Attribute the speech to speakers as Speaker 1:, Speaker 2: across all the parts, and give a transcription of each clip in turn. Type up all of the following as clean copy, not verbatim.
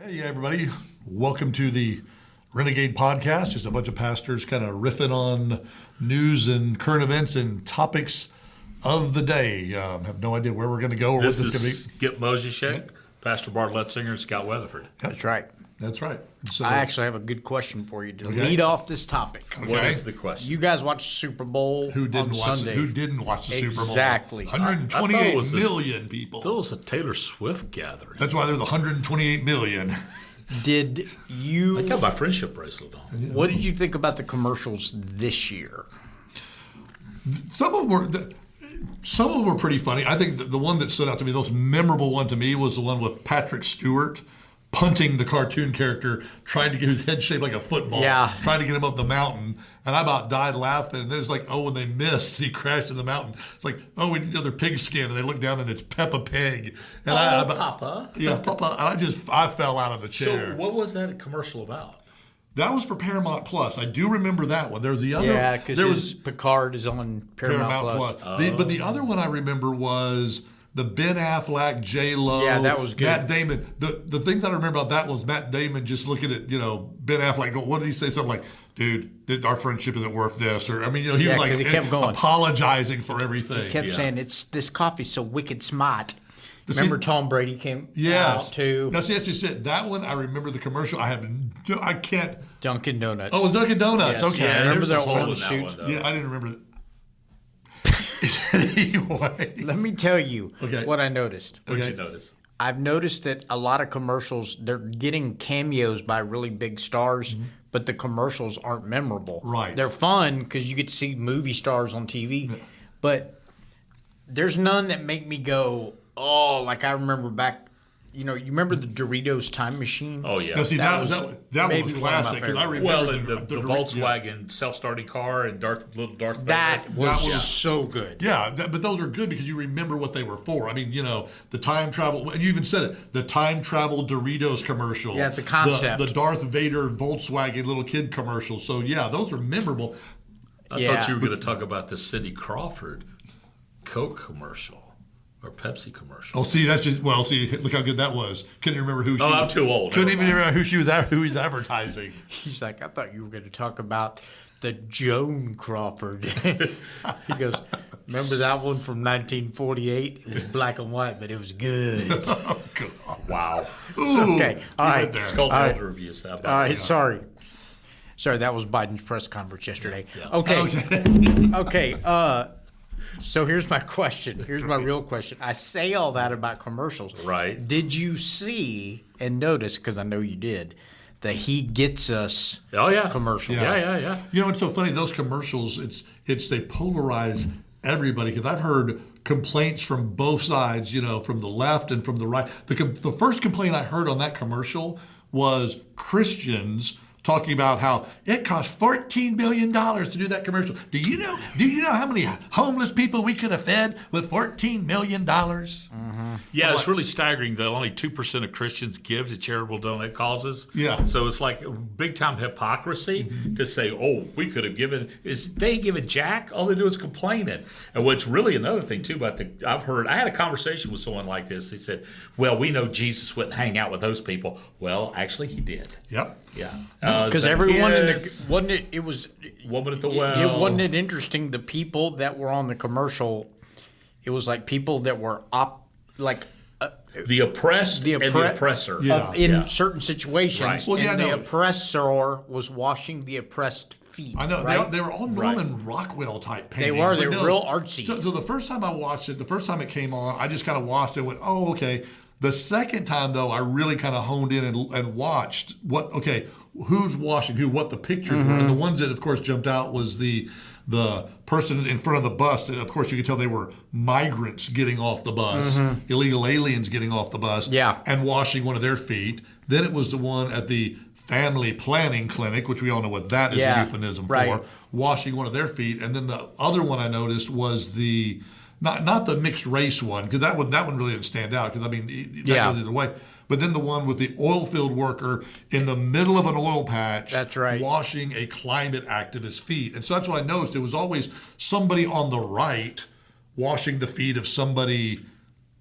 Speaker 1: Hey, everybody. Welcome to the Renegade Podcast. Just a bunch of pastors kind of riffing on news and current events and topics of the day. Have no idea where we're going to go or
Speaker 2: This
Speaker 1: what
Speaker 2: is
Speaker 1: this is going to
Speaker 2: Skip Moseshek, Pastor Bart Letzinger, and Scott Weatherford.
Speaker 3: That's right.
Speaker 1: be. That's right. So,
Speaker 3: I actually have a good question for you to
Speaker 1: Okay.
Speaker 3: lead off this topic.
Speaker 2: What is the question?
Speaker 3: You guys watched Super Bowl
Speaker 1: who didn't
Speaker 3: on
Speaker 1: watch
Speaker 3: Sunday.
Speaker 1: Who didn't watch the Super Bowl?
Speaker 3: Exactly.
Speaker 1: 128
Speaker 2: it was
Speaker 1: million people.
Speaker 2: That was a Taylor Swift gathering.
Speaker 1: That's why they're the 128 million.
Speaker 3: Did you?
Speaker 2: I got my friendship bracelet on.
Speaker 3: What did you think about the commercials this year?
Speaker 1: Some of them were pretty funny. I think the one that stood out to me, the most memorable one to me, was the one with Patrick Stewart punting the cartoon character, trying to get his head shaped like a football,
Speaker 3: Yeah.
Speaker 1: trying to get him up the mountain. And I about died laughing. And there's like, oh, when they missed, he crashed in the mountain. It's like, oh, we need another pig skin. And they look down and it's Peppa Pig. And
Speaker 2: Papa.
Speaker 1: Yeah, Papa. And I fell out of the chair.
Speaker 2: So what was that commercial about?
Speaker 1: That was for Paramount Plus. I do remember that one. There was the other.
Speaker 3: Yeah, because
Speaker 1: there was
Speaker 3: Picard is on Paramount Plus.
Speaker 1: But the other one I remember was the Ben Affleck, J-Lo.
Speaker 3: Yeah, that was good.
Speaker 1: Matt Damon. The thing that I remember about that was Matt Damon just looking at, Ben Affleck going, what did he say? Something like, dude, our friendship isn't worth this. Or, he was
Speaker 3: Yeah,
Speaker 1: like
Speaker 3: 'cause he kept going.
Speaker 1: apologizing for everything.
Speaker 3: Kept saying this coffee's so wicked smart. Remember Tom Brady came out too.
Speaker 1: Now, see, that's just it. That one, I remember the commercial. I can't.
Speaker 3: Dunkin' Donuts.
Speaker 1: Oh, it was Dunkin' Donuts.
Speaker 3: Yes.
Speaker 1: Okay.
Speaker 3: Yeah, remember
Speaker 2: There's a
Speaker 3: their
Speaker 2: hole in
Speaker 3: orange
Speaker 2: that
Speaker 3: suits?
Speaker 2: one, though.
Speaker 1: Yeah, I didn't remember that. Anyway.
Speaker 3: Let me tell you
Speaker 1: Okay.
Speaker 3: what I noticed.
Speaker 2: What did
Speaker 1: Okay.
Speaker 2: you notice?
Speaker 3: I've noticed that a lot of commercials, they're getting cameos by really big stars, but the commercials aren't memorable.
Speaker 1: Right.
Speaker 3: They're fun because you get to see movie stars on TV, but there's none that make me go, oh, like I remember back, you remember the Doritos time machine?
Speaker 2: Oh, yeah.
Speaker 1: Now, see, that one was
Speaker 3: maybe one of my
Speaker 1: classic. 'Cause I
Speaker 3: favorites.
Speaker 1: remember
Speaker 2: Well, and the
Speaker 1: yeah.
Speaker 2: Volkswagen self-starting car and little Darth Vader.
Speaker 3: That was
Speaker 1: That was-
Speaker 3: so good.
Speaker 1: Yeah, but those are good because you remember what they were for. I mean, the time travel, and you even said it, the time travel Doritos commercial.
Speaker 3: Yeah, it's a concept.
Speaker 1: The Darth Vader Volkswagen little kid commercial. So, yeah, those are memorable.
Speaker 2: I
Speaker 3: Yeah.
Speaker 2: thought you were going to talk about the Cindy Crawford Coke commercial or Pepsi commercial.
Speaker 1: Oh, see, look how good that was. Couldn't remember who she
Speaker 2: Oh, I'm too old.
Speaker 1: Couldn't
Speaker 2: Never
Speaker 1: even
Speaker 2: mind.
Speaker 1: remember who he's advertising.
Speaker 3: He's like, I thought you were going to talk about the Joan Crawford. He goes, remember that one from 1948? It was black and white, but it was good.
Speaker 1: Oh, God.
Speaker 2: Wow.
Speaker 1: Ooh,
Speaker 3: Okay, all
Speaker 1: you
Speaker 3: right.
Speaker 1: went there.
Speaker 2: It's called
Speaker 3: All right.
Speaker 2: elder abuse. How about
Speaker 3: All right,
Speaker 2: that?
Speaker 3: sorry. Sorry, that was Biden's press conference yesterday.
Speaker 2: Yeah.
Speaker 3: Okay. Okay. So here's my question. Here's my real question. I say all that about commercials.
Speaker 2: Right.
Speaker 3: Did you see and notice, because I know you did, the He Gets Us
Speaker 2: Oh, yeah.
Speaker 3: commercial?
Speaker 2: Yeah.
Speaker 1: It's so funny. Those commercials, they polarize everybody because I've heard complaints from both sides, from the left and from the right. The first complaint I heard on that commercial was Christians talking about how it cost $14 million to do that commercial. Do you know how many homeless people we could have fed with $14 million?
Speaker 2: Yeah, it's really staggering that only 2% of Christians give to charitable donate causes.
Speaker 1: Yeah.
Speaker 2: So it's like big time hypocrisy to say, oh, we could have given. They ain't giving jack. All they do is complaining. And what's really another thing, too, I had a conversation with someone like this. They said, well, we know Jesus wouldn't hang out with those people. Well, actually, he did.
Speaker 1: Yep.
Speaker 2: Yeah.
Speaker 3: Because everyone in
Speaker 2: Zacchaeus,
Speaker 3: the wasn't it was
Speaker 2: woman at the well.
Speaker 3: it wasn't it interesting, the people that were on the commercial, it was like people that were
Speaker 2: the oppressed and the oppressor.
Speaker 1: Yeah.
Speaker 3: in certain situations.
Speaker 2: Right.
Speaker 1: Well, yeah,
Speaker 3: and the
Speaker 1: no.
Speaker 3: oppressor was washing the oppressed feet.
Speaker 1: I know
Speaker 3: right?
Speaker 1: they were all Norman Rockwell type
Speaker 3: They
Speaker 1: paintings.
Speaker 3: were.
Speaker 1: but
Speaker 3: They were real artsy.
Speaker 1: So the first time I watched it, the first time it came on, I just kind of watched it and went, oh, okay. The second time, though, I really kind of honed in and watched who's washing who, what the pictures were. And the ones that, of course, jumped out was the person in front of the bus. And, of course, you could tell they were migrants getting off the bus, illegal aliens getting off the bus,
Speaker 3: Yeah.
Speaker 1: and washing one of their feet. Then it was the one at the family planning clinic, which we all know what that is a euphemism
Speaker 3: right.
Speaker 1: for, washing one of their feet. And then the other one I noticed was the not the mixed race one, because that one really didn't stand out, because that goes either way. But then the one with the oil field worker in the middle of an oil patch,
Speaker 3: That's right.
Speaker 1: washing a climate activist's feet. And so that's what I noticed. It was always somebody on the right washing the feet of somebody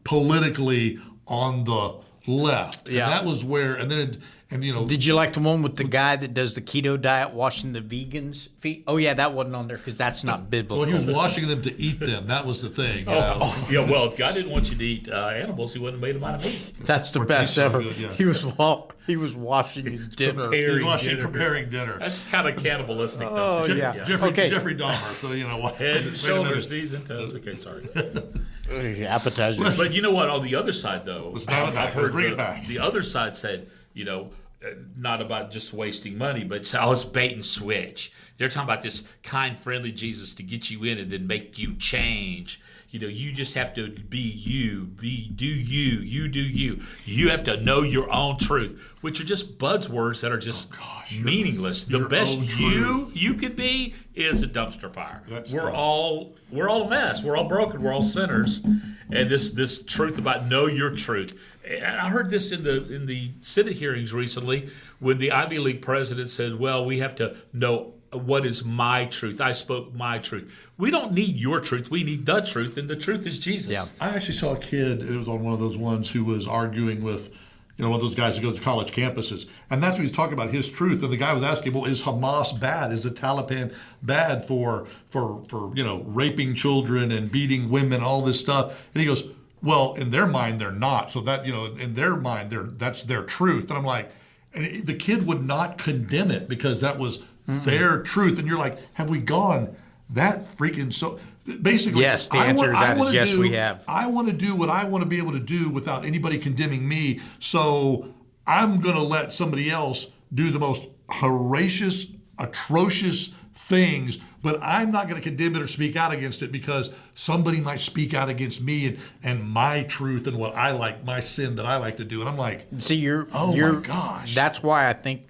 Speaker 1: politically on the left.
Speaker 3: Yeah.
Speaker 1: And that was where, and then it, and you know,
Speaker 3: Did you like the one with the guy that does the keto diet washing the vegans' feet? Oh yeah, that wasn't on there because that's not biblical.
Speaker 1: well, he was washing them to eat them. That was the thing. You know?
Speaker 2: Yeah, well, if God didn't want you to eat animals, He wouldn't have made them out of meat.
Speaker 3: That's the
Speaker 1: Or
Speaker 3: best
Speaker 1: tastes so
Speaker 3: ever.
Speaker 1: good, yeah.
Speaker 3: He was washing his dinner.
Speaker 1: Preparing dinner.
Speaker 2: That's kind of cannibalistic.
Speaker 3: Oh,
Speaker 2: don't you?
Speaker 3: yeah.
Speaker 1: Jeffrey Dahmer. So you know what?
Speaker 2: Head,
Speaker 1: wait a
Speaker 2: shoulders,
Speaker 1: minute.
Speaker 2: knees, and toes. Okay, sorry.
Speaker 3: Appetizers.
Speaker 2: But you know what? On the other side, though,
Speaker 1: Let's dial it back.
Speaker 2: I've heard
Speaker 1: Let's bring it back.
Speaker 2: the other side said, you know, not about just wasting money, but it's bait and switch. They're talking about this kind, friendly Jesus to get you in and then make you change. You know, you just have to be you, do you. You have to know your own truth, which are just buzzwords that are just meaningless. The
Speaker 1: your
Speaker 2: best
Speaker 1: own
Speaker 2: you could be is a dumpster fire.
Speaker 1: That's
Speaker 2: we're
Speaker 1: right.
Speaker 2: all a mess. We're all broken. We're all sinners. And this truth about know your truth. And I heard this in the Senate hearings recently when the Ivy League president said, "Well, we have to know what is my truth. I spoke my truth. We don't need your truth. We need the truth, and the truth is Jesus."
Speaker 3: Yeah.
Speaker 1: I actually saw a kid, it was on one of those ones who was arguing with, you know, one of those guys who goes to college campuses. And that's what he's talking about, his truth. And the guy was asking, well, is Hamas bad? Is the Taliban bad for you know, raping children and beating women, all this stuff? And he goes, well, in their mind, they're not. So that, you know, in their mind, that's their truth. And I'm like, and the kid would not condemn it because that was their truth. And you're like, have we gone that freaking so? Basically,
Speaker 3: Yes, the answer to that is yes, we have.
Speaker 1: I want to do what I want to be able to do without anybody condemning me. So I'm going to let somebody else do the most atrocious things, but I'm not going to condemn it or speak out against it because somebody might speak out against me and my truth and what I like, my sin that I like to do. And I'm like,
Speaker 3: See,
Speaker 1: oh my gosh.
Speaker 3: That's why I think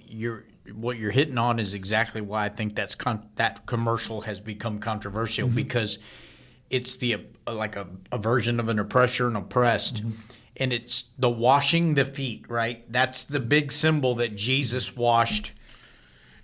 Speaker 3: what you're hitting on is exactly why I think that commercial has become controversial because it's like a version of an oppressor and oppressed, and it's the washing the feet, right? That's the big symbol that Jesus washed.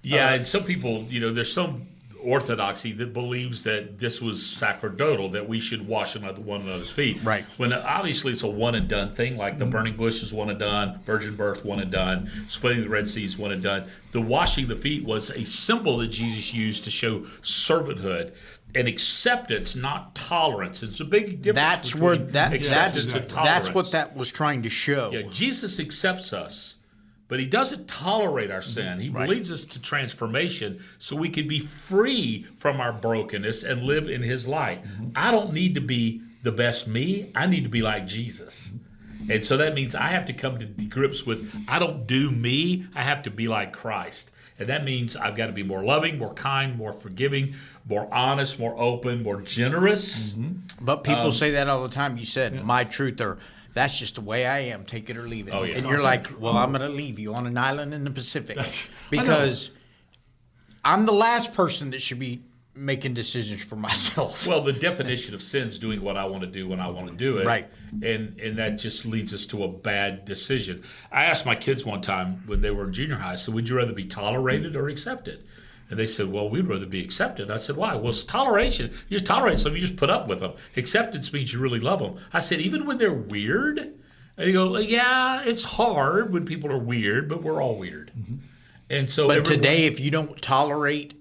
Speaker 2: Yeah, and some people, you know, there's some orthodoxy that believes that this was sacerdotal, that we should wash one another's feet.
Speaker 3: Right.
Speaker 2: When obviously it's a one and done thing, like the burning bush is one and done, virgin birth one and done, splitting the Red Sea is one and done. The washing the feet was a symbol that Jesus used to show servanthood and acceptance, not tolerance. It's a big difference.
Speaker 3: That's where
Speaker 2: between acceptance and tolerance.
Speaker 3: that's what that was trying to show.
Speaker 2: Yeah, Jesus accepts us, but He doesn't tolerate our sin. He leads us to transformation so we can be free from our brokenness and live in His light. I don't need to be the best me. I need to be like Jesus. And so that means I have to come to grips with, I don't do me. I have to be like Christ. And that means I've got to be more loving, more kind, more forgiving, more honest, more open, more generous.
Speaker 3: But people say that all the time. You said my truth, or that's just the way I am. Take it or leave it.
Speaker 2: Oh, yeah.
Speaker 3: And
Speaker 2: No,
Speaker 3: you're like, well, I'm going to leave you on an island in the Pacific
Speaker 1: I know.
Speaker 3: because I'm the last person that should be making decisions for myself.
Speaker 2: Well, the definition of sin is doing what I want to do when I want to do it.
Speaker 3: Right.
Speaker 2: And that just leads us to a bad decision. I asked my kids one time when they were in junior high, I said, would you rather be tolerated or accepted? And they said, well, we'd rather be accepted. I said, why? Well, it's toleration. You just tolerate something, you just put up with them. Acceptance means you really love them. I said, even when they're weird? And they go, yeah, it's hard when people are weird, but we're all weird. And so
Speaker 3: But today, if you don't tolerate,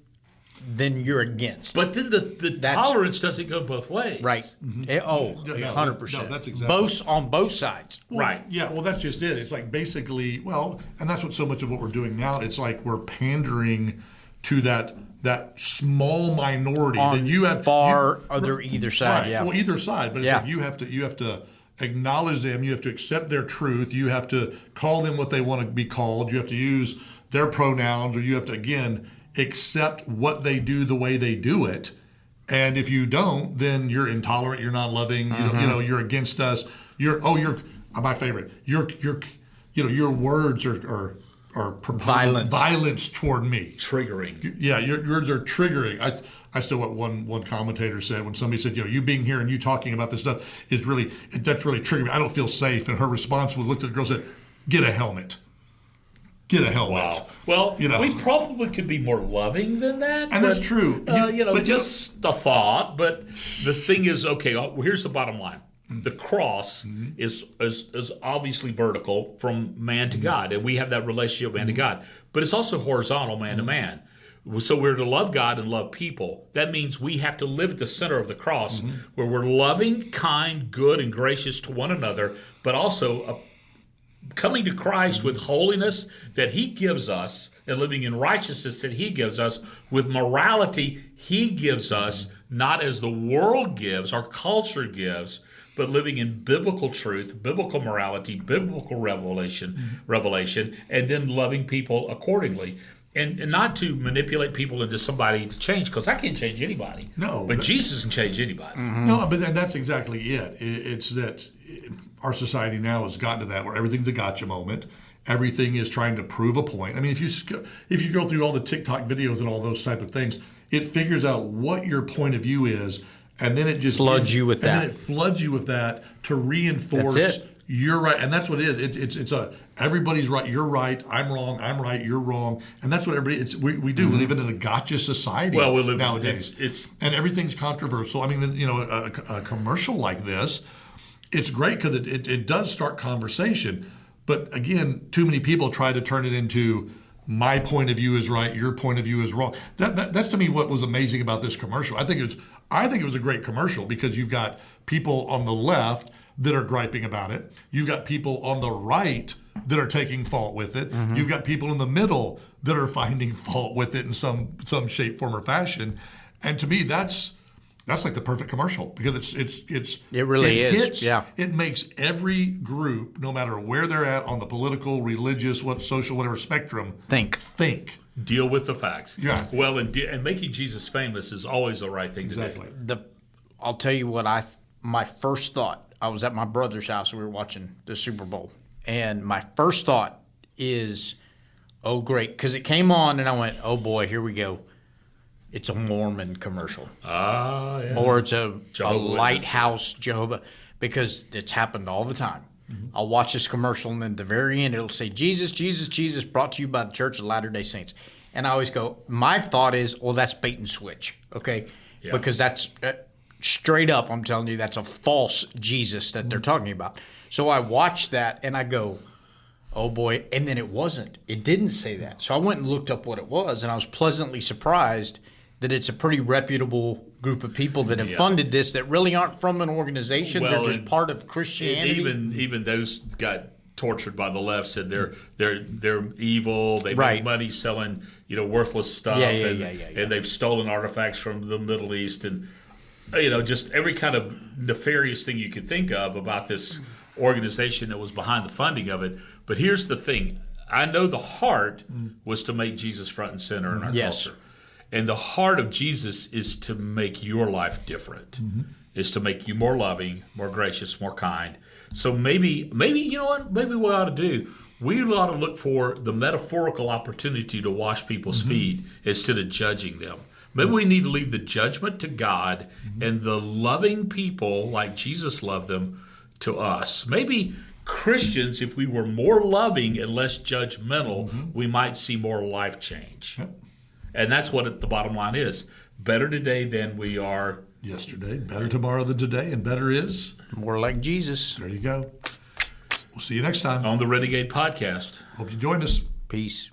Speaker 3: then you're against.
Speaker 2: But then the tolerance doesn't go both ways.
Speaker 3: Right.
Speaker 1: No,
Speaker 3: 100%.
Speaker 1: no, that's exactly
Speaker 3: on both sides.
Speaker 1: Well,
Speaker 2: Right.
Speaker 1: Yeah, well, that's just it. It's like basically, well, and that's what so much of what we're doing now. It's like we're pandering to that small minority that you have
Speaker 3: either side.
Speaker 1: right,
Speaker 3: Yeah.
Speaker 1: well, either side. But it's like you have to acknowledge them. You have to accept their truth. You have to call them what they want to be called. You have to use their pronouns, or you have to again accept what they do the way they do it. And if you don't, then you're intolerant. You're not loving. You know, you're against us. You're my favorite. Your words are violence toward me.
Speaker 2: Triggering.
Speaker 1: Yeah, your words are triggering. I still what one commentator said when somebody said, you being here and you talking about this stuff that's really triggering me. I don't feel safe. And her response was, looked at the girl and said, get a helmet. Get a helmet.
Speaker 2: Wow. Well, we probably could be more loving than that.
Speaker 1: And that's true.
Speaker 2: But just the thought. But the thing is, okay, here's the bottom line. The cross is obviously vertical from man to God, and we have that relationship man to God. But it's also horizontal man to man. So we're to love God and love people. That means we have to live at the center of the cross, where we're loving, kind, good, and gracious to one another, but also coming to Christ with holiness that he gives us, and living in righteousness that he gives us, with morality he gives us, not as the world gives, our culture gives, but living in biblical truth, biblical morality, biblical revelation, and then loving people accordingly. And not to manipulate people into somebody to change, because I can't change anybody.
Speaker 1: No.
Speaker 2: But Jesus can change anybody.
Speaker 1: No, but that's exactly it. It's that our society now has gotten to that where everything's a gotcha moment. Everything is trying to prove a point. I mean, if you go through all the TikTok videos and all those type of things, it figures out what your point of view is, and then it just
Speaker 3: Floods you with that.
Speaker 1: And then it floods you with that to reinforce
Speaker 3: That's it.
Speaker 1: you're right. And that's what it is. It's a everybody's right, you're right, I'm wrong, I'm right, you're wrong. And that's what everybody we do. We live in a gotcha society
Speaker 2: Well, we live
Speaker 1: nowadays.
Speaker 2: It's
Speaker 1: and everything's controversial. I mean, a commercial like this, it's great because it does start conversation. But again, too many people try to turn it into my point of view is right, your point of view is wrong. That's to me what was amazing about this commercial. I think it was a great commercial because you've got people on the left that are griping about it. You've got people on the right that are taking fault with it. You've got people in the middle that are finding fault with it in some shape, form, or fashion. And to me, that's like the perfect commercial because
Speaker 3: It really is.
Speaker 1: hits,
Speaker 3: Yeah.
Speaker 1: It makes every group, no matter where they're at on the political, religious, social, whatever spectrum,
Speaker 3: Think.
Speaker 2: deal with the facts.
Speaker 1: Yeah.
Speaker 2: Well, and making Jesus famous is always the right thing to
Speaker 1: Exactly.
Speaker 2: do.
Speaker 3: I'll tell you what my first thought. I was at my brother's house and we were watching the Super Bowl, and my first thought is, oh great, because it came on and I went, oh boy, here we go. It's a Mormon commercial,
Speaker 2: Yeah.
Speaker 3: or it's a
Speaker 2: Jehovah's Witness.
Speaker 3: lighthouse Jehovah, because it's happened all the time. I'll watch this commercial and then at the very end it'll say Jesus, Jesus, Jesus, brought to you by the Church of Latter-day Saints. And I always go, my thought is, well, that's bait and switch, okay?
Speaker 2: Yeah.
Speaker 3: Because that's straight up, I'm telling you, that's a false Jesus that they're talking about. So I watched that and I go, oh boy, and then it wasn't. It didn't say that. So I went and looked up what it was, and I was pleasantly surprised that it's a pretty reputable group of people that have funded this that really aren't from an organization.
Speaker 2: Well,
Speaker 3: they're just part of Christianity.
Speaker 2: Even those got tortured by the left said they're evil. They
Speaker 3: Right.
Speaker 2: make money selling worthless stuff.
Speaker 3: Yeah.
Speaker 2: And they've stolen artifacts from the Middle East and just every kind of nefarious thing you could think of about this organization that was behind the funding of it. But here's the thing: I know the heart was to make Jesus front and center in our
Speaker 3: Yes.
Speaker 2: culture. And the heart of Jesus is to make your life different, is to make you more loving, more gracious, more kind. So maybe you know what? Maybe what we ought to do, we ought to look for the metaphorical opportunity to wash people's feet instead of judging them. Maybe we need to leave the judgment to God and the loving people like Jesus loved them to us. Maybe Christians, if we were more loving and less judgmental, we might see more life change.
Speaker 1: Yep.
Speaker 2: And that's what the bottom line is. Better today than we are.
Speaker 1: Yesterday, better tomorrow than today, and better is.
Speaker 3: More like Jesus.
Speaker 1: There you go. We'll see you next time.
Speaker 2: On the Renegade Podcast.
Speaker 1: Hope you joined us.
Speaker 3: Peace.